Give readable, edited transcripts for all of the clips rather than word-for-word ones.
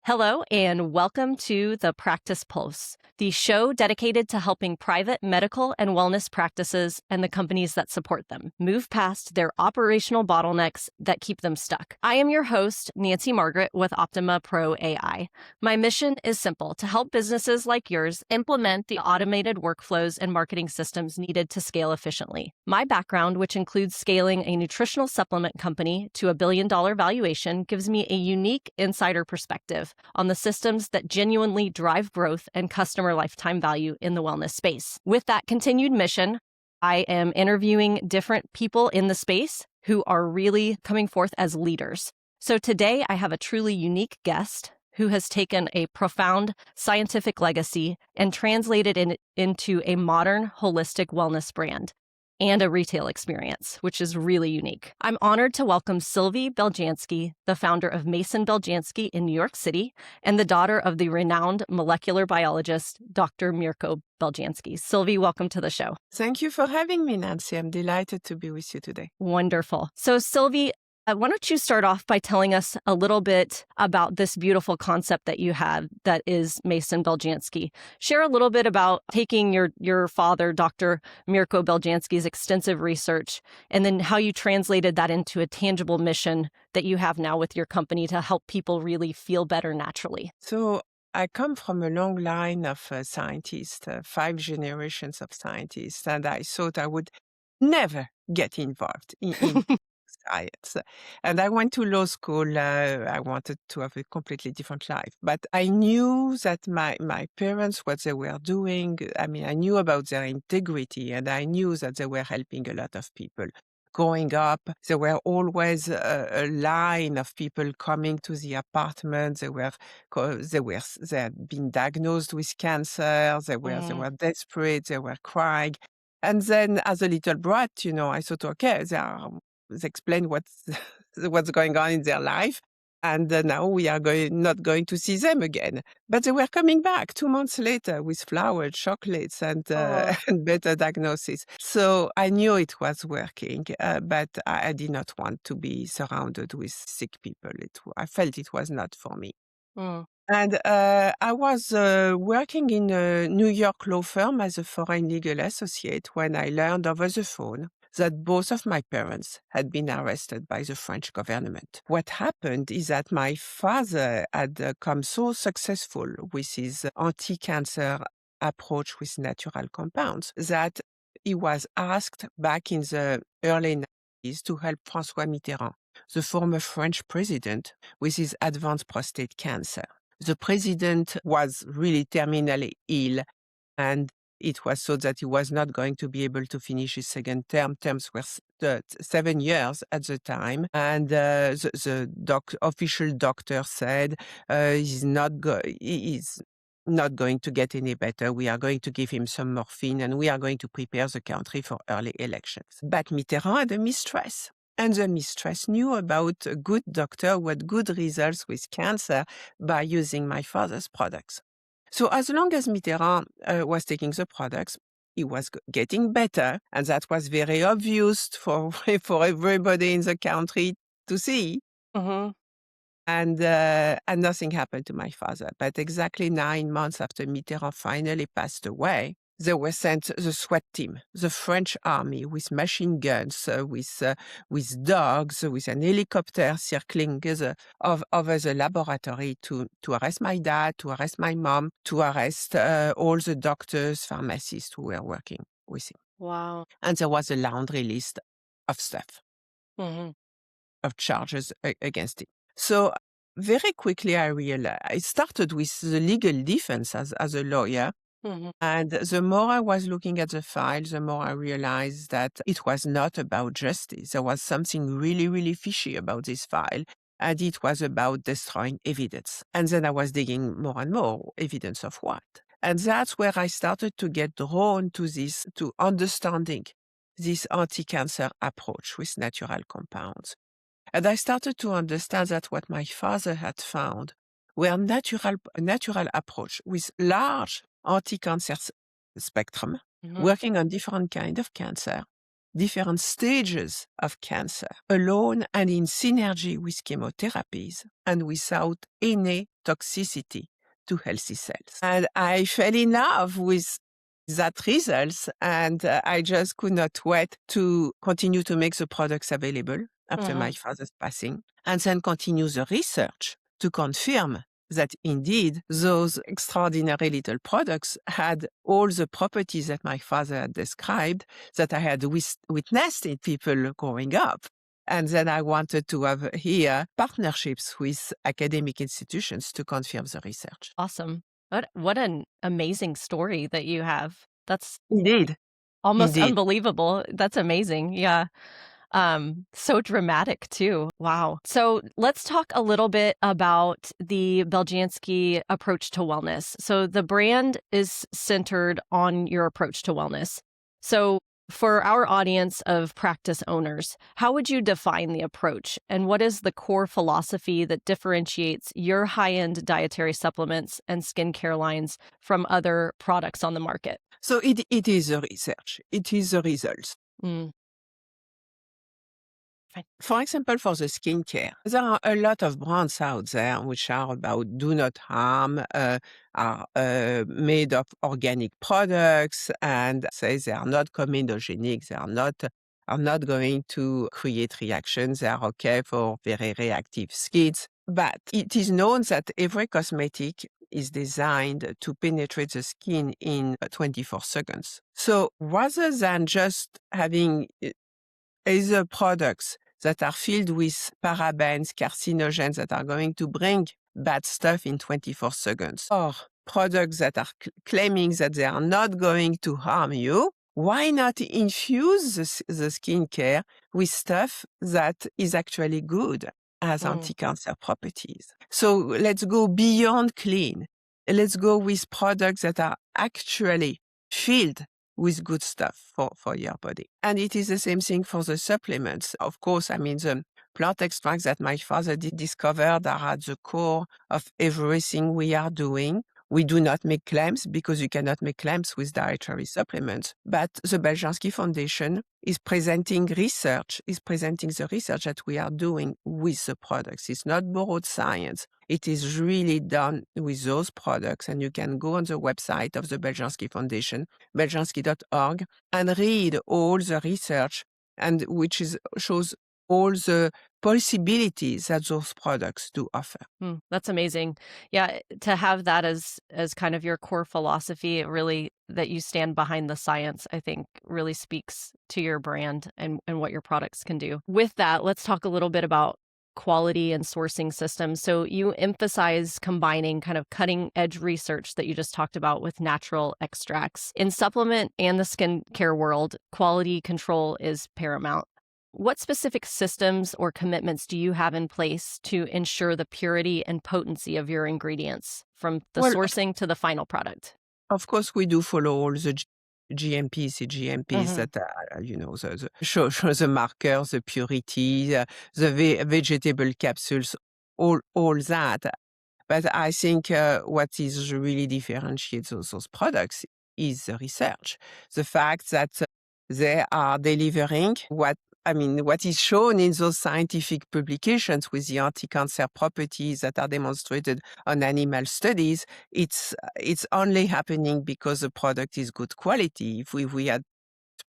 Hello, and welcome to the Practice Pulse, the show dedicated to helping private medical and wellness practices and the companies that support them move past their operational bottlenecks that keep them stuck. I am your host, Nancy Margaret with Optima Pro AI. My mission is simple: to help businesses like yours implement the automated workflows and marketing systems needed to scale efficiently. My background, which includes scaling a nutritional supplement company to a $1 billion valuation, gives me a unique insider perspective on the systems that genuinely drive growth and customer lifetime value in the wellness space. With that continued mission, I am interviewing different people in the space who are really coming forth as leaders. So today I have a truly unique guest who has taken a profound scientific legacy and translated it into a modern holistic wellness brand and a retail experience, which is really unique. I'm honored to welcome Sylvie Beljanski, the founder of Mason Beljanski in New York City, and the daughter of the renowned molecular biologist, Dr. Mirko Beljanski. Sylvie, welcome to the show. Thank you for having me, Nancy. I'm delighted to be with you today. Wonderful. So Sylvie, why don't you start off by telling us a little bit about this beautiful concept that you have that is Mason Beljanski. Share a little bit about taking your father, Dr. Mirko Beljanski's extensive research, and then how you translated that into a tangible mission that you have now with your company to help people really feel better naturally. So I come from a long line of scientists, 5 generations of scientists, and I thought I would never get involved in science. And I went to law school. I wanted to have a completely different life. But I knew that my parents, what they were doing, I knew about their integrity, and I knew that they were helping a lot of people. Growing up, there were always a line of people coming to the apartment. They had been diagnosed with cancer. They were desperate. They were crying. And then, as a little brat, I thought, okay, they explain what's going on in their life, and now we are not going to see them again. But they were coming back 2 months later with flowers, chocolates, and and better diagnosis. So I knew it was working, but I did not want to be surrounded with sick people. I felt it was not for me. And I was working in a New York law firm as a foreign legal associate when I learned over the phone that both of my parents had been arrested by the French government. What happened is that my father had come so successful with his anti-cancer approach with natural compounds that he was asked back in the early 90s to help François Mitterrand, the former French president, with his advanced prostate cancer. The president was really terminally ill, and it was thought that he was not going to be able to finish his second term. Terms were 7 years at the time. And the official doctor said he's not going to get any better. We are going to give him some morphine, and we are going to prepare the country for early elections. But Mitterrand had a mistress. And the mistress knew about a good doctor who had good results with cancer by using my father's products. So as long as Mitterrand was taking the products, he was getting better, and that was very obvious for everybody in the country to see. And nothing happened to my father. But exactly 9 months after Mitterrand finally passed away, they were sent the SWAT team, the French army, with machine guns, with dogs, with an helicopter circling over the laboratory to arrest my dad, to arrest my mom, to arrest all the doctors, pharmacists who were working with him. Wow. And there was a laundry list of stuff, of charges against him. So very quickly I realized, I started with the legal defense as a lawyer. And the more I was looking at the file, the more I realized that it was not about justice. There was something really, really fishy about this file, and it was about destroying evidence. And then I was digging more and more evidence of what. And that's where I started to get drawn to this, to understanding this anti-cancer approach with natural compounds. And I started to understand that what my father had found were natural approach with large anti-cancer spectrum, working on different kind of cancer, different stages of cancer, alone and in synergy with chemotherapies and without any toxicity to healthy cells. And I fell in love with that results, and I just could not wait to continue to make the products available after my father's passing, and then continue the research to confirm that indeed those extraordinary little products had all the properties that my father had described that I had witnessed in people growing up. And then I wanted to have here partnerships with academic institutions to confirm the research. Awesome. What an amazing story that you have. That's Indeed. almost Indeed. unbelievable. That's amazing. Yeah. So dramatic too. Wow. So let's talk a little bit about the Beljanski approach to wellness. So the brand is centered on your approach to wellness. So for our audience of practice owners, how would you define the approach? And what is the core philosophy that differentiates your high-end dietary supplements and skincare lines from other products on the market? So it is the research. It is the results. Mm. For example, for the skincare, there are a lot of brands out there which are about do not harm, are made of organic products, and say they are not comedogenic, they are not going to create reactions, they are okay for very reactive skins. But it is known that every cosmetic is designed to penetrate the skin in 24 seconds. So rather than just having either products that are filled with parabens, carcinogens that are going to bring bad stuff in 24 seconds, or products that are claiming that they are not going to harm you, why not infuse the skincare with stuff that is actually good as anti-cancer properties? So let's go beyond clean. Let's go with products that are actually filled with good stuff for your body. And it is the same thing for the supplements. Of course, I mean, the plant extracts that my father did discover are at the core of everything we are doing. We do not make claims because you cannot make claims with dietary supplements. But the Beljanski Foundation is presenting the research that we are doing with the products. It's not borrowed science. It is really done with those products. And you can go on the website of the Beljanski Foundation, beljanski.org, and read all the research and shows all the possibilities that those products do offer. That's amazing. Yeah, to have that as kind of your core philosophy, it really that you stand behind the science, I think really speaks to your brand and what your products can do. With that, let's talk a little bit about quality and sourcing systems. So you emphasize combining kind of cutting edge research that you just talked about with natural extracts. In supplement and the skincare world, quality control is paramount. What specific systems or commitments do you have in place to ensure the purity and potency of your ingredients from the sourcing to the final product? Of course, we do follow all the GMPs, CGMPs that are, show the markers, the purity, the vegetable capsules, all that. But I think what is really differentiates those products is the research. The fact that they are delivering what is shown in those scientific publications with the anti-cancer properties that are demonstrated on animal studies, it's only happening because the product is good quality. If we had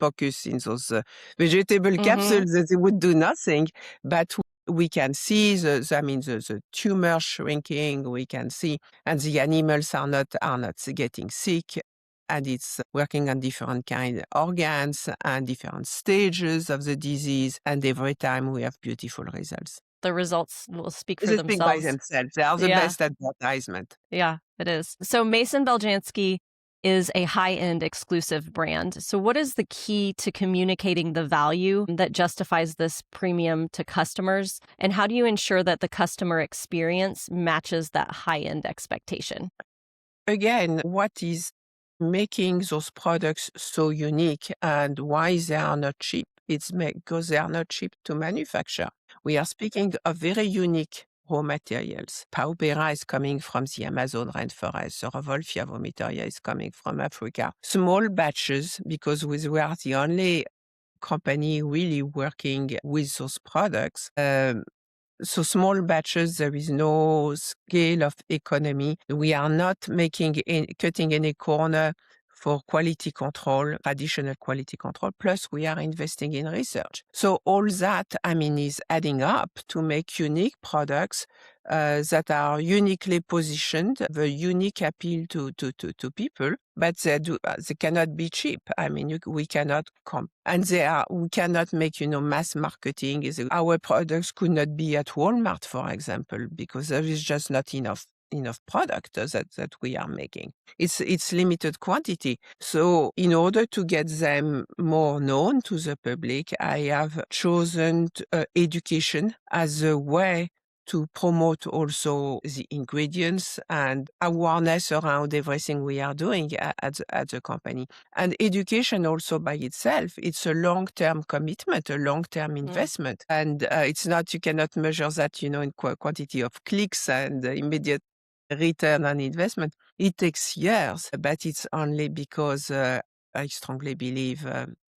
focus in those vegetable capsules, it would do nothing. But we can see the tumor shrinking. We can see, and the animals are not getting sick. And it's working on different kind of organs and different stages of the disease. And every time we have beautiful results. The results will speak for They speak by themselves. themselves. They are the best advertisement. Yeah, it is. So Mason Beljanski is a high-end exclusive brand. So what is the key to communicating the value that justifies this premium to customers? And how do you ensure that the customer experience matches that high-end expectation? Again, what is making those products so unique and why they are not cheap? It's because they are not cheap to manufacture. We are speaking of very unique raw materials. Paupera is coming from the Amazon rainforest. The Revolvia vomitoria is coming from Africa. Small batches, because we are the only company really working with those products. So small batches, there is no scale of economy. We are not cutting any corner for quality control, traditional quality control. Plus, we are investing in research. So all that, I mean, is adding up to make unique products that are uniquely positioned, the unique appeal to people, but they cannot be cheap. I mean, we cannot and we cannot make, mass marketing. Our products could not be at Walmart, for example, because there is just not enough product that we are making. It's limited quantity. So in order to get them more known to the public, I have chosen education as a way to promote also the ingredients and awareness around everything we are doing at the company. And education also by itself, it's a long-term commitment, a long-term investment. And it's not, you cannot measure that, in quantity of clicks and immediate return on investment. It takes years, but it's only because I strongly believe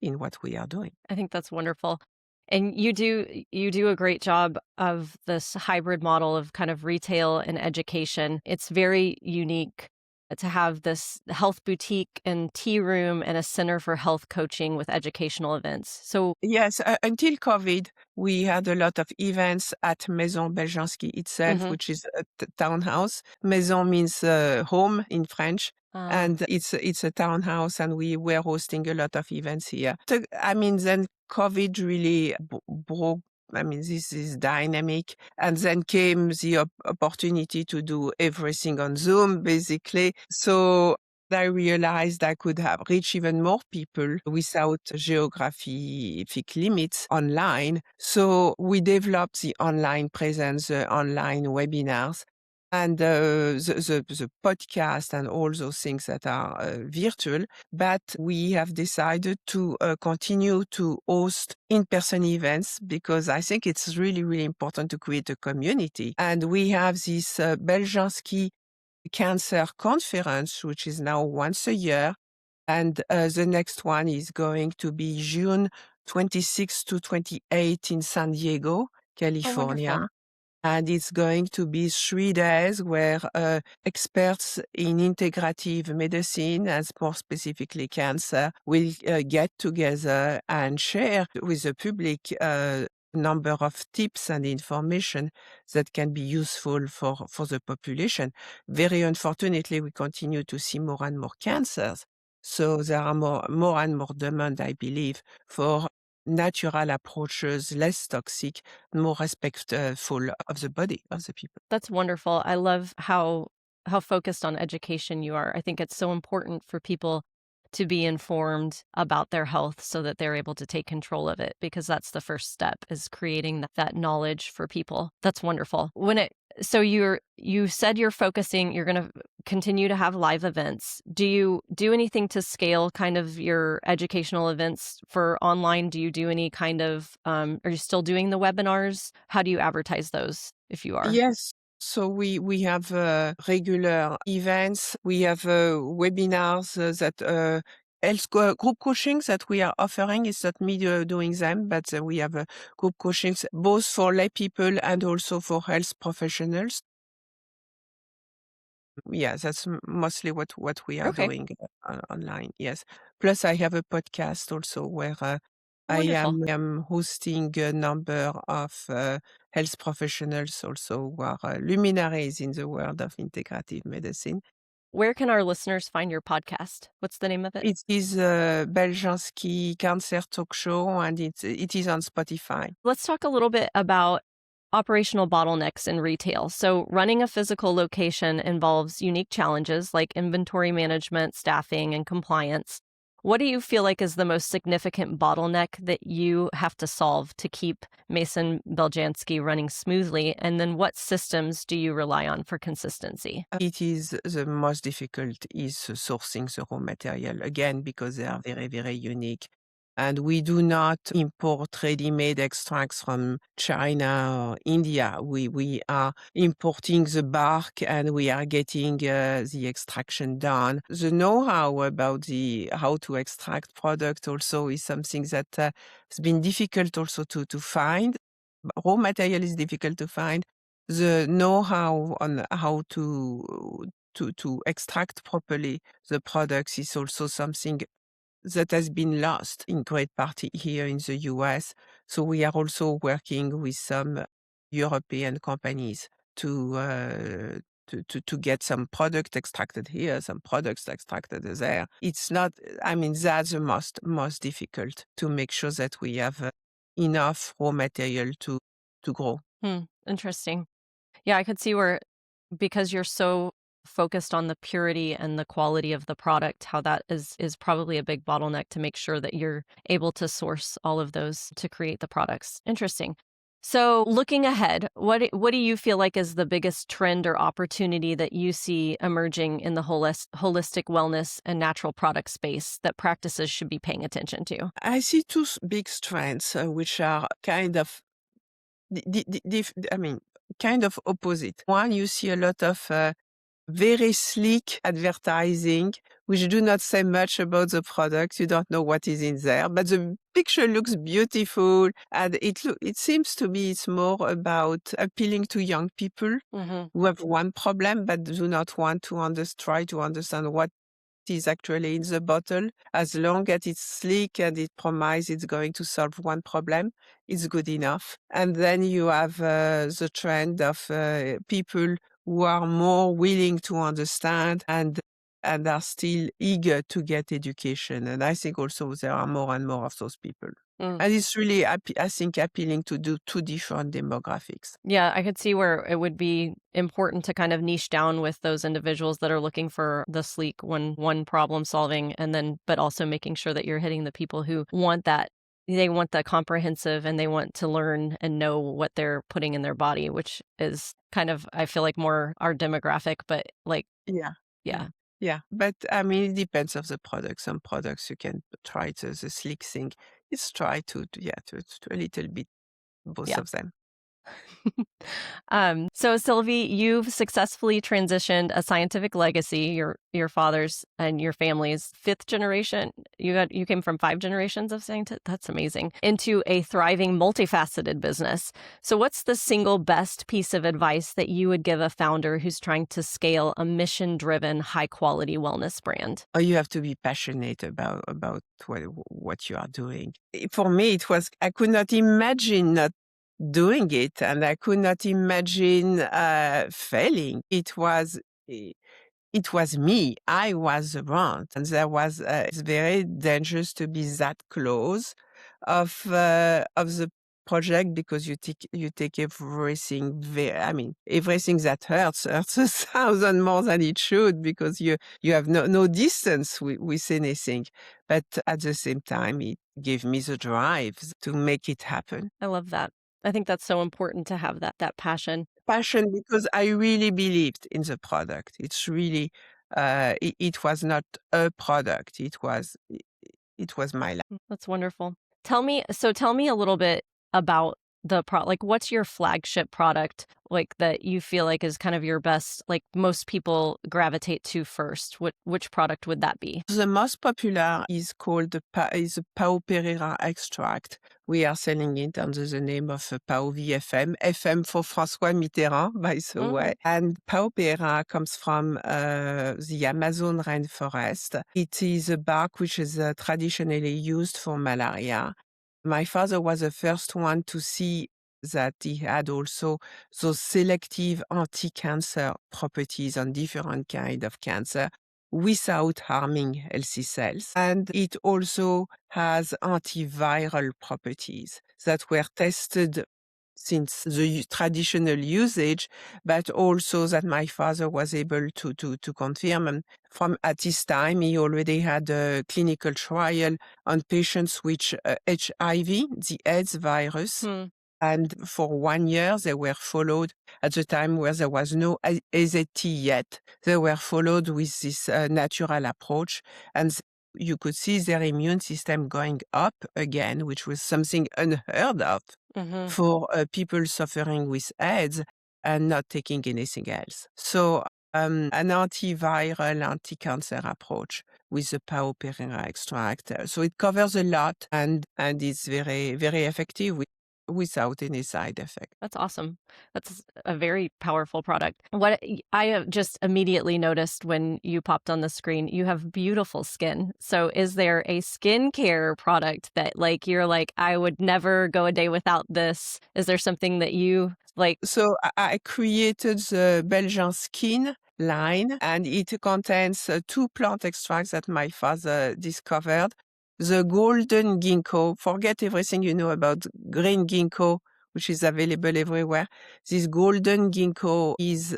in what we are doing. I think that's wonderful. And you do a great job of this hybrid model of kind of retail and education. It's very unique to have this health boutique and tea room and a center for health coaching with educational events. So Yes, until COVID, we had a lot of events at Maison Beljanski itself, which is a townhouse. Maison means home in French. And it's a townhouse, and we were hosting a lot of events here. I mean, then COVID really broke. I mean, this is dynamic. And then came the opportunity to do everything on Zoom, basically. So I realized I could have reached even more people without geographic limits online. So we developed the online presence, online webinars, and the podcast and all those things that are virtual. But we have decided to continue to host in-person events because I think it's really, really important to create a community. And we have this Beljanski Cancer Conference, which is now once a year. And the next one is going to be June 26 to 28 in San Diego, California. wonderful. And it's going to be 3 days where experts in integrative medicine, and more specifically cancer, will get together and share with the public a number of tips and information that can be useful for the population. Very unfortunately, we continue to see more and more cancers. So there are more and more demand, I believe, for natural approaches, less toxic, more respectful of the body of the people. That's wonderful. I love how focused on education you are. I think it's so important for people to be informed about their health so that they're able to take control of it, because that's the first step, is creating that knowledge for people. That's wonderful. So you said you're going to continue to have live events. Do you do anything to scale kind of your educational events for online? Do you do any kind of, are you still doing the webinars? How do you advertise those if you are? Yes. So we have regular events. We have webinars that group coachings that we are offering. It's not me doing them, but we have group coachings both for lay people and also for health professionals. Yeah, that's mostly what we are Okay. doing online. Yes. Plus, I have a podcast also where I Wonderful. am hosting a number of health professionals also who are luminaries in the world of integrative medicine. Where can our listeners find your podcast? What's the name of it? It is Beljanski Cancer Talk Show, and it is on Spotify. Let's talk a little bit about operational bottlenecks in retail. So running a physical location involves unique challenges like inventory management, staffing, and compliance. What do you feel like is the most significant bottleneck that you have to solve to keep Mason Beljanski running smoothly? And then what systems do you rely on for consistency? It is the most difficult is sourcing the raw material, again, because they are very, very unique. And we do not import ready-made extracts from China or India. We are importing the bark and we are getting the extraction done. The know-how about how to extract product also is something that has been difficult also to find. Raw material is difficult to find. The know-how on how to extract properly the products is also something that has been lost in great part here in the US. So we are also working with some European companies to get some product extracted here, some products extracted there. It's not, I mean, that's the most difficult, to make sure that we have enough raw material to grow. Interesting. Yeah, I could see where, because you're so focused on the purity and the quality of the product, how that is probably a big bottleneck to make sure that you're able to source all of those to create the products. Interesting. So, looking ahead, what do you feel like is the biggest trend or opportunity that you see emerging in the holistic wellness and natural product space that practices should be paying attention to? I see two big strengths, which are kind of I mean, kind of opposite. One, you see a lot of very sleek advertising, which do not say much about the product. You don't know what is in there, but the picture looks beautiful, and it seems to be it's more about appealing to young people who have one problem but do not want to try to understand what is actually in the bottle. As long as it's sleek and it promises it's going to solve one problem, it's good enough. And then you have the trend of people who are more willing to understand and are still eager to get education. And I think also there are more and more of those people. And it's really, I think, appealing to do two different demographics. Yeah, I could see where it would be important to kind of niche down with those individuals that are looking for the sleek one problem solving, and then but also making sure that you're hitting the people who want that. They want the comprehensive, and they want to learn and know what they're putting in their body, which is kind of, I feel like, more our demographic, but like, Yeah. yeah. Yeah. But I mean, it depends of the product. Some products you can try the sleek thing. It's try to a little bit both Yeah. of them. So Sylvie, you've successfully transitioned a scientific legacy, your father's and your family's fifth generation. You came from 5 generations of scientists. That's amazing. Into a thriving, multifaceted business. So what's the single best piece of advice that you would give a founder who's trying to scale a mission-driven, high-quality wellness brand? Or you have to be passionate about what you are doing. For me, it was, I could not imagine not doing it, and I could not imagine failing. It was me. I was around, and there was. It's very dangerous to be that close of the project, because you take everything very. I mean, everything that hurts 1,000 more than it should, because you have no distance with anything. But at the same time, it gave me the drive to make it happen. I love that. I think that's so important to have that passion. Passion, because I really believed in the product. It's really, it was not a product. It was my life. That's wonderful. Tell me a little bit about like, what's your flagship product, like, that you feel like is kind of your best, like most people gravitate to first? Which product would that be? The most popular is called the Pao Pereira extract. We are selling it under the name of Pao VFM, FM for François Mitterrand, by the way. And Pao Pereira comes from the Amazon rainforest. It is a bark which is traditionally used for malaria. My father was the first one to see that he had also those selective anti-cancer properties on different kind of cancer without harming healthy cells. And it also has antiviral properties that were tested since the traditional usage, but also that my father was able to confirm. And from at this time, he already had a clinical trial on patients with HIV, the AIDS virus. And for 1 year, they were followed at the time where there was no AZT yet. They were followed with this natural approach. And you could see their immune system going up again, which was something unheard of Hmm. for people suffering with AIDS and not taking anything else. So, an antiviral, anti-cancer approach with the Pao-Pereira extract. So it covers a lot and is very, very effective without any side effect. That's awesome. That's a very powerful product. I have just immediately noticed when you popped on the screen, you have beautiful skin. So is there a skincare product that like you're like, I would never go a day without this? Is there something that you like? So I created the Beljanski line, and it contains 2 plant extracts that my father discovered. The golden ginkgo, forget everything you know about green ginkgo, which is available everywhere. This golden ginkgo is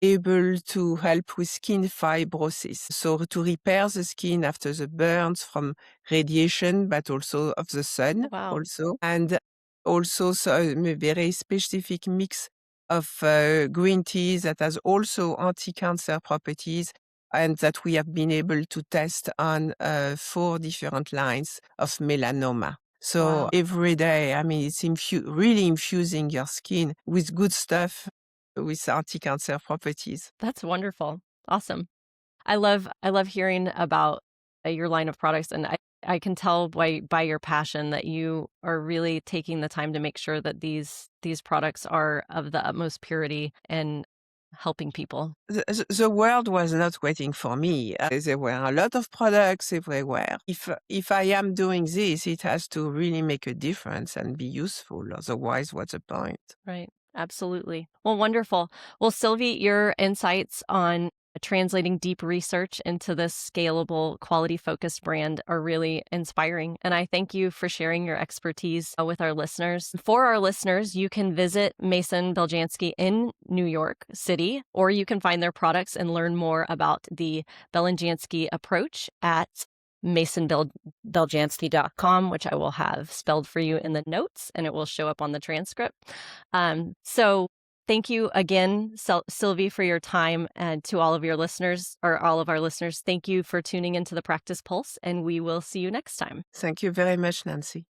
able to help with skin fibrosis, so to repair the skin after the burns from radiation, but also of the sun Wow. also. And also a very specific mix of green teas that has also anti-cancer properties and that we have been able to test on 4 different lines of melanoma. So Wow. every day, I mean, it's really infusing your skin with good stuff with anti-cancer properties. That's wonderful. Awesome. I love hearing about your line of products, and I can tell by your passion that you are really taking the time to make sure that these products are of the utmost purity and helping people. The world was not waiting for me. There were a lot of products everywhere. If I am doing this, it has to really make a difference and be useful. Otherwise, what's the point? Right. Absolutely. Well, wonderful. Well, Sylvie, your insights on translating deep research into this scalable, quality focused brand are really inspiring. And I thank you for sharing your expertise with our listeners. For our listeners, you can visit Mason Beljanski in New York City, or you can find their products and learn more about the Beljanski approach at masonbeljanski.com, which I will have spelled for you in the notes, and it will show up on the transcript. So thank you again, Sylvie, for your time, and to all of your listeners, or all of our listeners, thank you for tuning into the Practice Pulse, and we will see you next time. Thank you very much, Nancy.